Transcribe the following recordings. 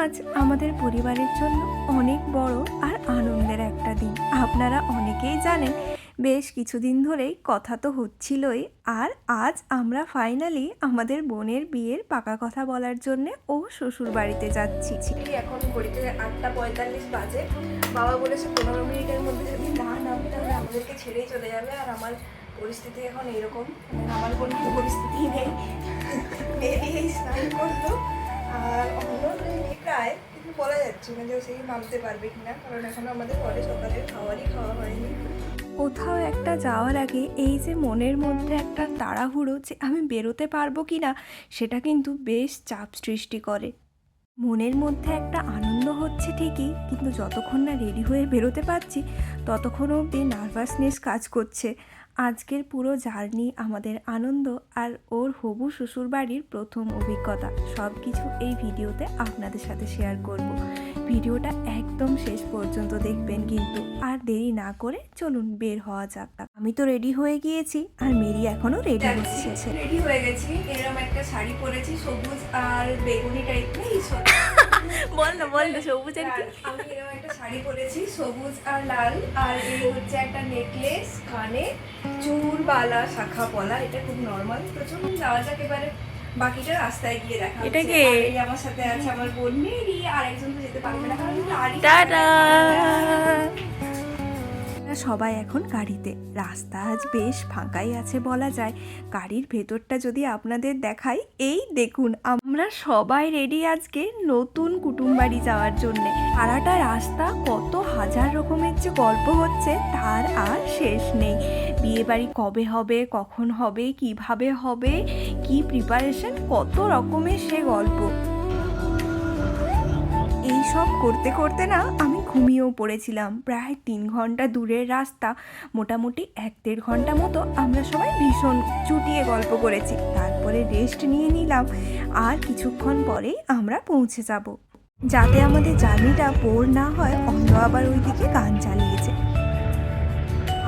আজ আমাদের পরিবারের জন্য অনেক বড় আর আনন্দের একটা দিন। আপনারা অনেকেই জানেন, বেশ কিছুদিন ধরেই কথা তো হচ্ছিলই, আর আজ আমরা ফাইনালি আমাদের বোনের বিয়ের পাকা কথা বলার জন্য ও শ্বশুর বাড়িতে যাচ্ছি। এখন ঘড়িতে 8:45 বাজে। বাবা বলেছে 15 মিনিটের মধ্যে যদি না নামি তাহলে আমাদেরকে ছেড়েই চলে যাবে। আর আমার পরিস্থিতি এখন এরকম, আমার কোনো পরিস্থিতি নেই। বেরিয়েই স্নান করলো আর অন্য প্রায়, কিন্তু বলা যাচ্ছে না যে সেই নামতে পারবে কিনা, কারণ এখন আমাদের পরে সকালের খাওয়া হয়নি। কোথাও একটা যাওয়ার আগে এই যে মনের মধ্যে একটা তাড়াহুড়ো যে আমি বেরোতে পারবো কি না, সেটা কিন্তু বেশ চাপ সৃষ্টি করে। মনের মধ্যে একটা আনন্দ হচ্ছে ঠিকই, কিন্তু যতক্ষণ না রেডি হয়ে বেরোতে পারছি ততক্ষণ অবধি নার্ভাসনেস কাজ করছে। আজকের পুরো জার্নি, আমাদের আনন্দ আর ওর হবু শ্বশুরবাড়ির প্রথম অভিজ্ঞতা, সব কিছু এই ভিডিওতে আপনাদের সাথে শেয়ার করব। ভিডিওটা একদম শেষ পর্যন্ত দেখবেন কিন্তু। আর দেরি না করে চলুন বের হওয়া যাক। আমি তো রেডি হয়ে গিয়েছি আর মেরি এখনো রেডি হচ্ছে। রেডি হয়ে গেছি, এরকম একটা শাড়ি পরেছি সবুজ আর বেগুনি টাইপের। বল না সবুজ আর কি। আমি এরকম একটা শাড়ি পরেছি সবুজ আর লাল, আর এই হচ্ছে একটা নেকলেস, কানে চুল, বালা, শাখা পলা। এটা খুব নরমাল। তো চলুন যাওয়া যাক এবারে, বাকিটা রাস্তায় গিয়ে দেখা হচ্ছে। এটা কি? আমার সাথে আছে আমার বোন মেরি, আর একজন তো যেতে পারবে না কারণ টাটা। সবাই এখন গাড়িতে। রাস্তা আজ বেশ ফাঁকাই আছে বলা যায়। গাড়ির ভেতরটা যদি আপনাদের দেখাই, এই দেখুন আমরা সবাই রেডি আজকে নতুন কুটুমবাড়ি যাওয়ার জন্যে। সারাটা রাস্তা কত হাজার রকমের যে গল্প হচ্ছে তার আর শেষ নেই। বিয়ে বাড়ি কবে হবে, কখন হবে, কিভাবে হবে, কি প্রিপারেশন, কত রকমের সে গল্প। এই সব করতে করতে না আমি ঘুমিয়েও পড়েছিলাম। প্রায় 3 ঘন্টা দূরের রাস্তা, মোটামুটি 1-1.5 ঘন্টা মতো আমরা সবাই ভীষণ চুটিয়ে গল্প করেছি। তারপরে রেস্ট নিয়ে নিলাম, আর কিছুক্ষণ পরেই আমরা পৌঁছে যাব। যাতে আমাদের জার্নিটা বোর না হয়, অন্য আবার ওইদিকে গান চালিয়েছে।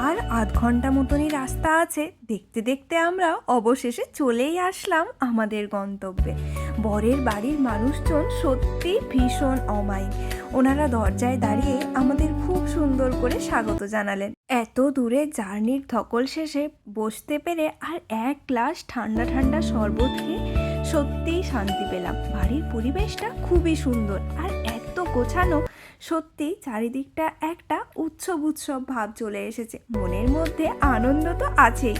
আর 1/2 ঘন্টা মতনই রাস্তা আছে। দেখতে দেখতে আমরা অবশেষে চলেই আসলাম আমাদের গন্তব্যে। বরের বাড়ির মানুষজন সত্যি ভীষণ অমায়িক। ওনারা দরজায় দাঁড়িয়ে আমাদের খুব সুন্দর করে স্বাগত জানালেন। এত দূরে জার্নির ধকল শেষে বসতে পেরে আর এক গ্লাস ঠান্ডা ঠান্ডা শরবত খেয়ে সত্যিই শান্তি পেলাম। বাড়ির পরিবেশটা খুবই সুন্দর আর এত গোছানো, সত্যি চারিদিকটা একটা উৎসব ভাব চলে এসেছে। মনের মধ্যে আনন্দ তো আছেই।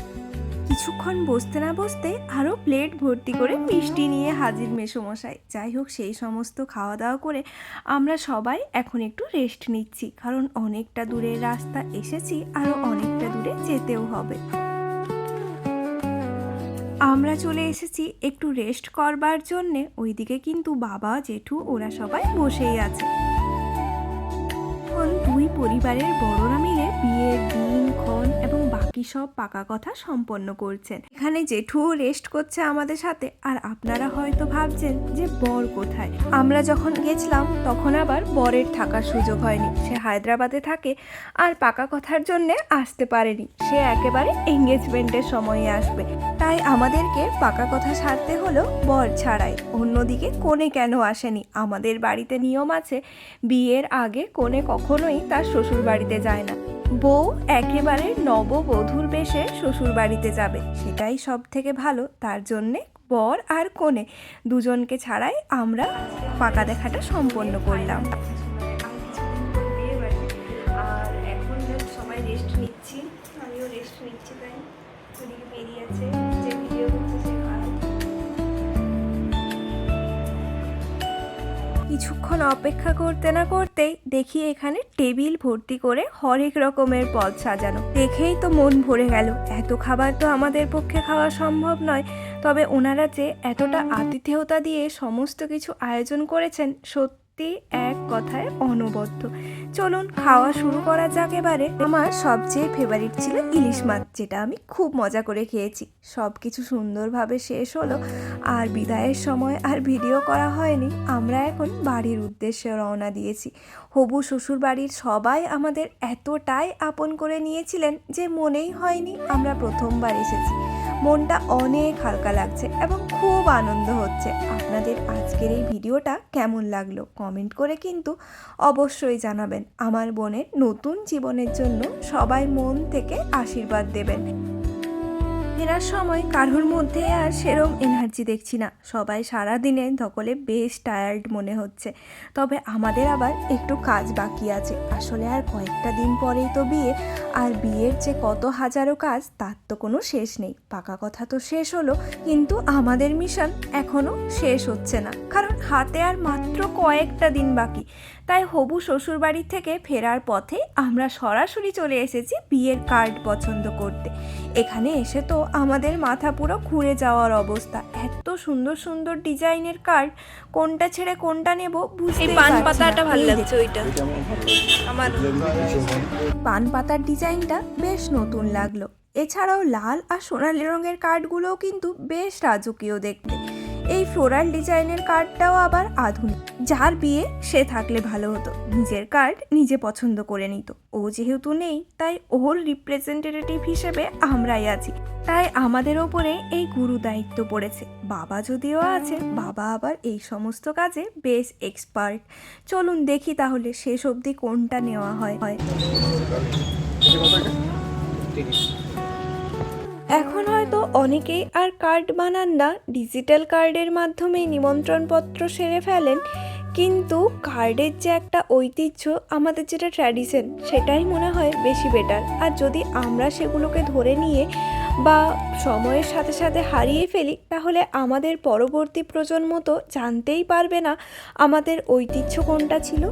কিছুক্ষণ বসতে না বসতে আরও প্লেট ভর্তি করে মিষ্টি নিয়ে হাজির মেসোমশাই। যাই হোক, সেই সমস্ত খাওয়া দাওয়া করে আমরা সবাই এখন একটু রেস্ট নিচ্ছি, কারণ অনেকটা দূরের রাস্তা এসেছি, আরও অনেকটা দূরে যেতেও হবে। আমরা চলে এসেছি একটু রেস্ট করবার জন্যে। ওইদিকে কিন্তু বাবা, জেঠু ওরা সবাই বসেই আছে। দুই পরিবারের বড়রা মিলে বিয়ের দিন, ক্ষণ এবং বাকি সব পাকা কথা সম্পন্ন করছেন। এখানে জেঠু রেস্ট করছে আমাদের সাথে। আর আপনারা হয়তো ভাবছেন যে বর কোথায়। আমরা যখন গেছিলাম তখন আবার বরের থাকার সুযোগ হয়নি, সে হায়দ্রাবাদে থাকে আর পাকা কথার জন্য আসতে পারেনি। সে একেবারে এঙ্গেজমেন্টের সময়ে আসবে, তাই আমাদেরকে পাকা কথা সারতে হলো বর ছাড়াই। অন্যদিকে কনে কেন আসেনি, আমাদের বাড়িতে নিয়ম আছে বিয়ের আগে কনে কখনোই তার শ্বশুর বাড়িতে যায় না। বউ একেবারে নববধূর বেশে শ্বশুর বাড়িতে যাবে, সেটাই সব থেকে ভালো। তার জন্যে বর আর কনে দুজনকে ছাড়াই আমরা পাকা দেখাটা সম্পন্ন করলাম। আর এখন সবাই রেস্ট নিচ্ছি, আমিও রেস্ট নিচ্ছি। তাই ওদিকে বেরিয়ে আছে যে ভিডিও করছে সে খারাপ। কিছুক্ষণ অপেক্ষা করতে না করতেই দেখি এখানে টেবিল ভর্তি করে হরেক রকমের পদ সাজানো। দেখেই তো মন ভরে গেল। এত খাবার তো আমাদের পক্ষে খাওয়া সম্ভব নয়, তবে ওনারা যে এতটা আতিথেয়তা দিয়ে সমস্ত কিছু আয়োজন করেছেন, সত্যি এক কথায় অনবদ্য। চলুন খাওয়া শুরু করা যাক এবারে। আমার সবচেয়ে ফেভারিট ছিল ইলিশ মাছ, যেটা আমি খুব মজা করে খেয়েছি। সব কিছু সুন্দরভাবে শেষ হলো, আর বিদায়ের সময় আর ভিডিও করা হয়নি। আমরা এখন বাড়ির উদ্দেশ্যে রওনা দিয়েছি। হবু শ্বশুর বাড়ির সবাই আমাদের এতটাই আপন করে নিয়েছিলেন যে মনেই হয়নি আমরা প্রথমবার এসেছি। মনটা অনেক হালকা লাগছে এবং খুব আনন্দ হচ্ছে। আপনাদের আজকের এই ভিডিওটা কেমন লাগলো কমেন্ট করে কিন্তু অবশ্যই জানাবেন। আমার বোনের নতুন জীবনের জন্য সবাই মন থেকে আশীর্বাদ দেবেন। ফেরার সময় কারোর মধ্যে আর সেরম এনার্জি দেখছি না, সবাই সারা দিনে ধকলে বেশ টায়ার্ড মনে হচ্ছে। তবে আমাদের আবার একটু কাজ বাকি আছে। আসলে আর কয়েকটা দিন পরেই তো বিয়ে, আর বিয়ের যে কত হাজারো কাজ তার তো কোনো শেষ নেই। পাকা কথা তো শেষ হলো, কিন্তু আমাদের মিশন এখনও শেষ হচ্ছে না, কারণ হাতে আর মাত্র কয়েকটা দিন বাকি। তাই হবু শ্বশুরবাড়ি থেকে ফেরার পথে আমরা সরাসরি চলে এসেছি বিয়ের কার্ড পছন্দ করতে। এখানে এসে তো আমাদের মাথা পুরো ঘুরে যাওয়ার অবস্থা। এত সুন্দর সুন্দর ডিজাইনের কার্ড, কোনটা ছেড়ে কোনটা নেব বুঝতেই পারছি না। পান পাতাটা ভালো লাগছে, ওইটা আমার পান পাতার ডিজাইনটা বেশ নতুন লাগলো। এছাড়াও লাল আর সোনালি রঙের কার্ডগুলোও কিন্তু বেশ রাজকীয় দেখতে। এই ফ্লোরাল ডিজাইনের কার্ডটাও আবার আধুনিক। যার বিয়ে সে থাকলে ভালো হতো, নিজের কার্ড নিজে পছন্দ করে নিত। ও যেহেতু নেই, তাই ওর রিপ্রেজেন্টেটিভ হিসেবে আমরাই আছি। তাই আমাদের ওপরে এই গুরু দায়িত্ব পড়েছে। বাবা যদিও আছে, বাবা আবার এই সমস্ত কাজে বেশ এক্সপার্ট। চলুন দেখি তাহলে শেষ অবধি কোনটা নেওয়া হয়। এখন হয়তো অনেকেই আর কার্ড বানান না, ডিজিটাল কার্ডের মাধ্যমেই নিমন্ত্রণপত্র সেরে ফেলেন। কিন্তু কার্ডের যে একটা ঐতিহ্য, আমাদের যেটা ট্র্যাডিশন, সেটাই মনে হয় বেশি বেটার। আর যদি আমরা সেগুলোকে ধরে নিয়ে বা সময়ের সাথে সাথে হারিয়ে ফেলি, তাহলে আমাদের পরবর্তী প্রজন্ম তো জানতেই পারবে না আমাদের ঐতিহ্য কোনটা ছিল।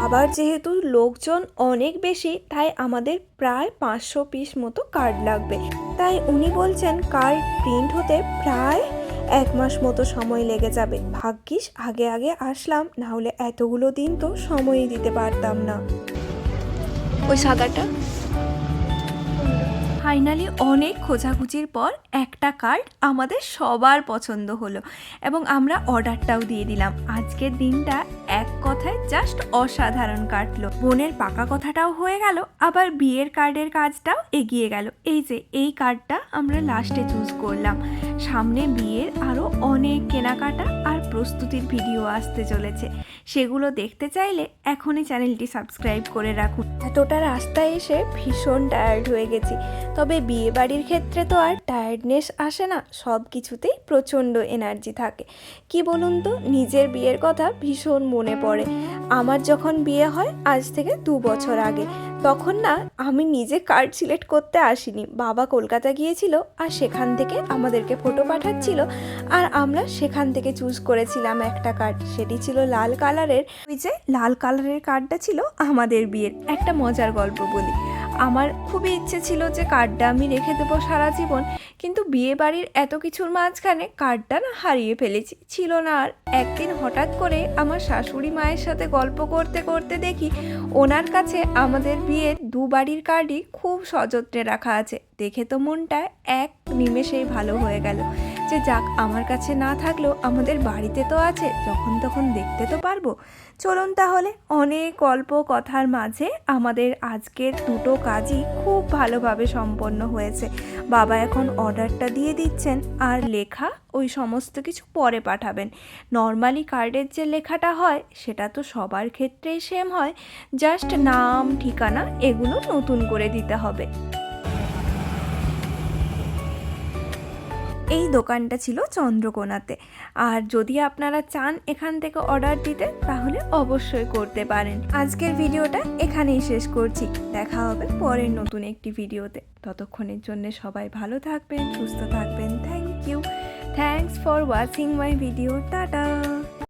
আবার যেহেতু লোকজন অনেক বেশি, তাই আমাদের প্রায় 500 পিস মতো কার্ড লাগবে। তাই উনি বলছেন কার্ড প্রিন্ট হতে প্রায় 1 মাস মতো সময় লেগে যাবে। ভাগ্যিস আগে আগে আসলাম, না হলে এতগুলো দিন তো সময়ই দিতে পারতাম না। ওই সাদাটা ফাইনালি অনেক খোঁজাখুঁজির পর একটা কার্ড আমাদের সবার পছন্দ হলো এবং আমরা অর্ডারটাও দিয়ে দিলাম। আজকের দিনটা এক কথায় জাস্ট অসাধারণ কাটলো। বোনের পাকা কথাটাও হয়ে গেল, আবার বিয়ের কার্ডের কাজটাও এগিয়ে গেল। এই যে এই কার্ডটা আমরা লাস্টে চুজ করলাম। সামনে বিয়ের আরও অনেক কেনাকাটা আর প্রস্তুতির ভিডিও আসতে চলেছে, সেগুলো দেখতে চাইলে এখনই চ্যানেলটি সাবস্ক্রাইব করে রাখুন। এতটা রাস্তায় এসে ভীষণ টায়ার্ড হয়ে গেছি, তবে বিয়ে বাড়ির ক্ষেত্রে তো আর টায়ার্ডনেস আসে না, সব কিছুতেই প্রচণ্ড এনার্জি থাকে। কি বলুন তো, নিজের বিয়ের কথা ভীষণ মনে পড়ে। আমার যখন বিয়ে হয় আজ থেকে 2 বছর আগে, তখন না আমি নিজে কার্ড সিলেক্ট করতে আসিনি, বাবা কলকাতা গিয়েছিল আর সেখান থেকে আমাদেরকে ফটো পাঠাচ্ছিল, আর আমরা সেখান থেকে চুজ করেছিলাম একটা কার্ড। সেটি ছিল লাল কালারের। ওই যে লাল কালারের কার্ডটা ছিল আমাদের বিয়ের। একটা মজার গল্প বলি, আমার খুবই ইচ্ছে ছিল যে কার্ডটা আমি রেখে দেবো সারা জীবন, কিন্তু বিয়ে বাড়ির এত কিছুর মাঝখানে কার্ডটা না হারিয়ে ফেলেছি, ছিল না আর। একদিন হঠাৎ করে আমার শাশুড়ি মায়ের সাথে গল্প করতে করতে দেখি ওনার কাছে আমাদের বিয়ের 2 বাড়ির কার্ডই খুব সযত্নে রাখা আছে। দেখে তো মনটা এক নিমেষেই ভালো হয়ে গেল যে যাক, আমার কাছে না থাকলেও আমাদের বাড়িতে তো আছে, যখন তখন দেখতে তো পারবো। চলুন তাহলে, অনেক গল্প কথার মাঝে আমাদের আজকের 2টো কাজই খুব ভালোভাবে সম্পন্ন হয়েছে। বাবা এখন অর্ডারটা দিয়ে দিচ্ছেন, আর লেখা ওই সমস্ত কিছু পরে পাঠাবেন। নর্মালি কার্ডের যে লেখাটা হয় সেটা তো সবার ক্ষেত্রেই সেম হয়, জাস্ট নাম ঠিকানা এগুলো নতুন করে দিতে হবে। এই দোকানটা ছিল চন্দ্রকোনাতে, আর যদি আপনারা চান এখান থেকে অর্ডার দিতে তাহলে অবশ্যই করতে পারেন। আজকের ভিডিওটা এখানেই শেষ করছি, দেখা হবে পরের নতুন একটি ভিডিওতে। ততক্ষণের জন্য সবাই ভালো থাকবেন, সুস্থ থাকবেন। Thank you, thanks for watching my video. Tata.